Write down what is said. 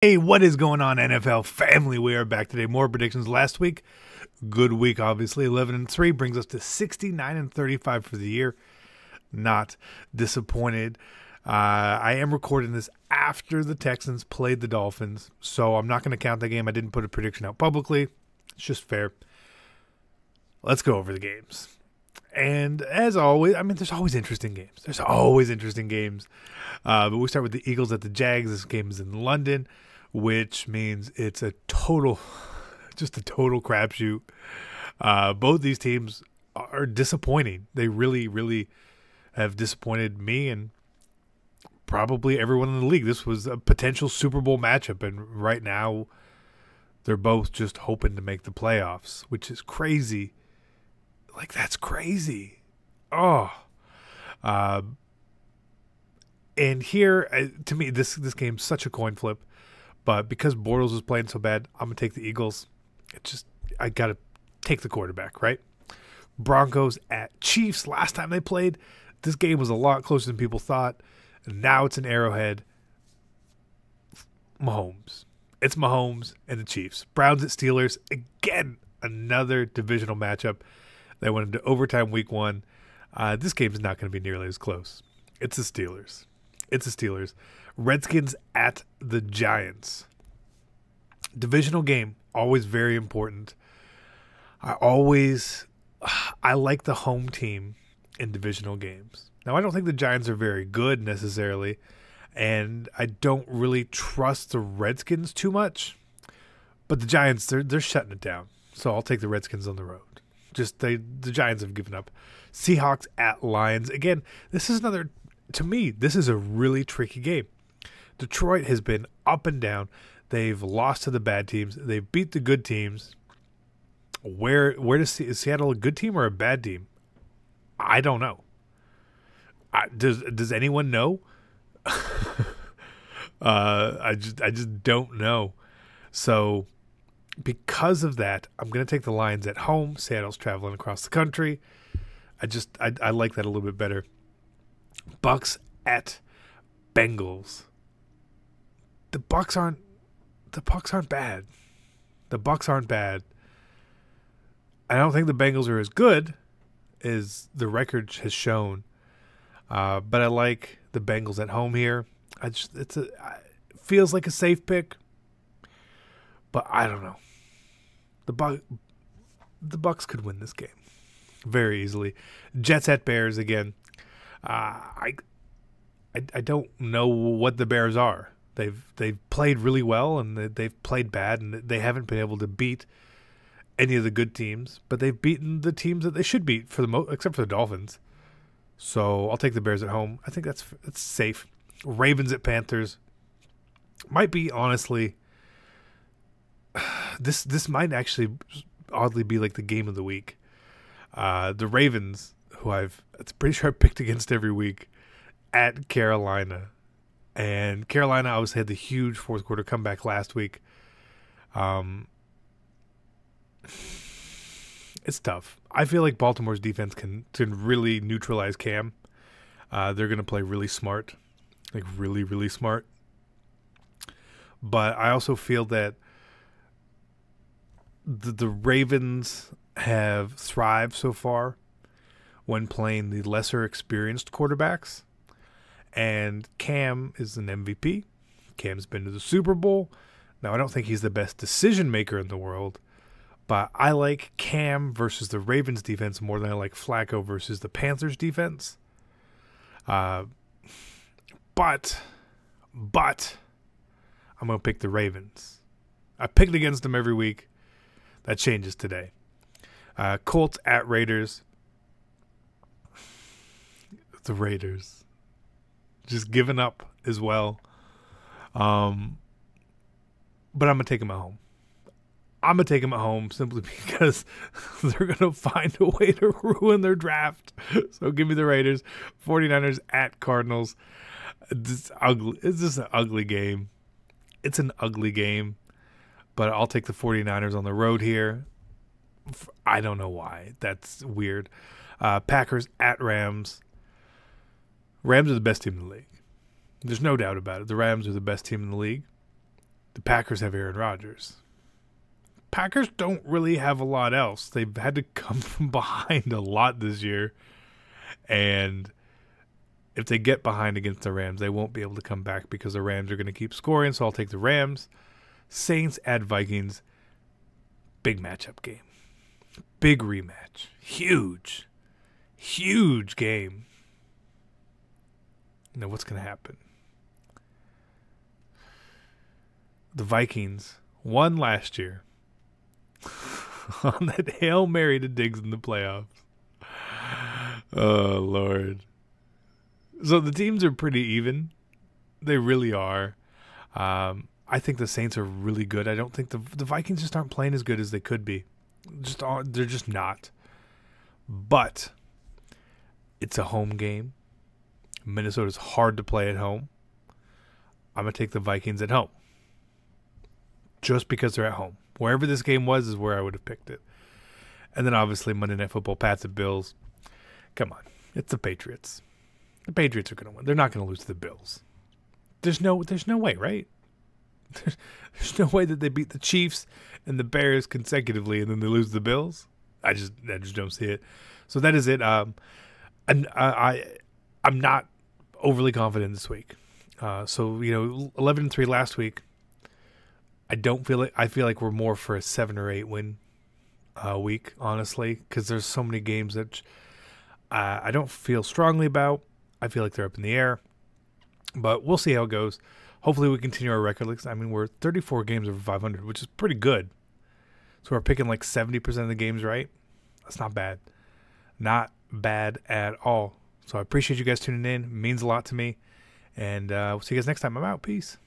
Hey, what is going on, NFL family? We are back today. More predictions. Last week, good week, obviously. 11-3 brings us to 69-35 for the year. Not disappointed. I am recording this after the Texans played the Dolphins, so I'm not going to count that game. I didn't put a prediction out publicly. It's just fair. Let's go over the games. And as always, there's always interesting games. But we start with the Eagles at the Jags. This game is in London, which means it's a total crapshoot. Both these teams are disappointing. They really, really have disappointed me and probably everyone in the league. This was a potential Super Bowl matchup, and right now they're both just hoping to make the playoffs, which is crazy. Like, that's crazy. And here, to me, this game's such a coin flip. But because Bortles was playing so bad, I'm going to take the Eagles. I got to take the quarterback, right? Broncos at Chiefs. Last time they played, this game was a lot closer than people thought. And now it's an Arrowhead. Mahomes. It's Mahomes and the Chiefs. Browns at Steelers. Again, another divisional matchup. They went into overtime week 1. This game's not going to be nearly as close. It's the Steelers. Redskins at the Giants. Divisional game, always very important. I like the home team in divisional games. Now, I don't think the Giants are very good necessarily, and I don't really trust the Redskins too much. But the Giants, they're shutting it down. So I'll take the Redskins on the road. The Giants have given up. Seahawks at Lions. Again, this is a really tricky game. Detroit has been up and down. They've lost to the bad teams. They've beat the good teams. Is Seattle a good team or a bad team? I don't know. Does anyone know? I just don't know. So because of that, I'm going to take the Lions at home. Seattle's traveling across the country. I like that a little bit better. Bucks at Bengals. The Bucks aren't bad. I don't think the Bengals are as good as the record has shown. But I like the Bengals at home here. It feels like a safe pick. But I don't know. The Bucks could win this game very easily. Jets at Bears again. I don't know what the Bears are. They've played really well and they've played bad, and they haven't been able to beat any of the good teams. But they've beaten the teams that they should beat except for the Dolphins. So I'll take the Bears at home. I think that's safe. Ravens at Panthers. Might be, honestly, this might actually oddly be like the game of the week. The Ravens, who it's pretty sure I picked against every week, at Carolina. And Carolina obviously had the huge fourth quarter comeback last week. It's tough. I feel like Baltimore's defense can really neutralize Cam. They're going to play really smart. Like really, really smart. But I also feel that the Ravens have thrived so far when playing the lesser experienced quarterbacks. And Cam is an MVP. Cam's been to the Super Bowl. Now, I don't think he's the best decision maker in the world, but I like Cam versus the Ravens defense more than I like Flacco versus the Panthers defense. But I'm going to pick the Ravens. I picked against them every week. That changes today. Colts at Raiders. The Raiders. Just giving up as well. But I'm going to take them at home. Simply because they're going to find a way to ruin their draft. So give me the Raiders. 49ers at Cardinals. It's just an ugly game. But I'll take the 49ers on the road here. I don't know why. That's weird. Packers at Rams. Rams are the best team in the league. There's no doubt about it. The Rams are the best team in the league. The Packers have Aaron Rodgers. Packers don't really have a lot else. They've had to come from behind a lot this year. And if they get behind against the Rams, they won't be able to come back because the Rams are going to keep scoring. So I'll take the Rams. Saints at Vikings. Big matchup game. Big rematch. Huge. Huge game. Now what's going to happen? The Vikings won last year on that Hail Mary to Diggs in the playoffs. Oh, Lord. So the teams are pretty even. They really are. I think the Saints are really good. I don't think the Vikings just aren't playing as good as they could be. They're just not. But it's a home game. Minnesota's hard to play at home. I'm going to take the Vikings at home. Just because they're at home. Wherever this game was is where I would have picked it. And then obviously Monday Night Football, Pats at Bills. Come on. It's the Patriots. The Patriots are going to win. They're not going to lose to the Bills. There's no way, right? There's no way that they beat the Chiefs and the Bears consecutively and then they lose to the Bills. I just don't see it. So that is it. I'm not overly confident this week. 11-3 last week. I feel like we're more for a 7 or 8 win week, honestly, because there's so many games that I don't feel strongly about. I feel like they're up in the air, but we'll see how it goes. Hopefully we continue our record. I mean, we're 34 games over 500, which is pretty good. So we're picking like 70% of the games right. That's not bad. Not bad at all. So I appreciate you guys tuning in. It means a lot to me. And we'll see you guys next time. I'm out. Peace.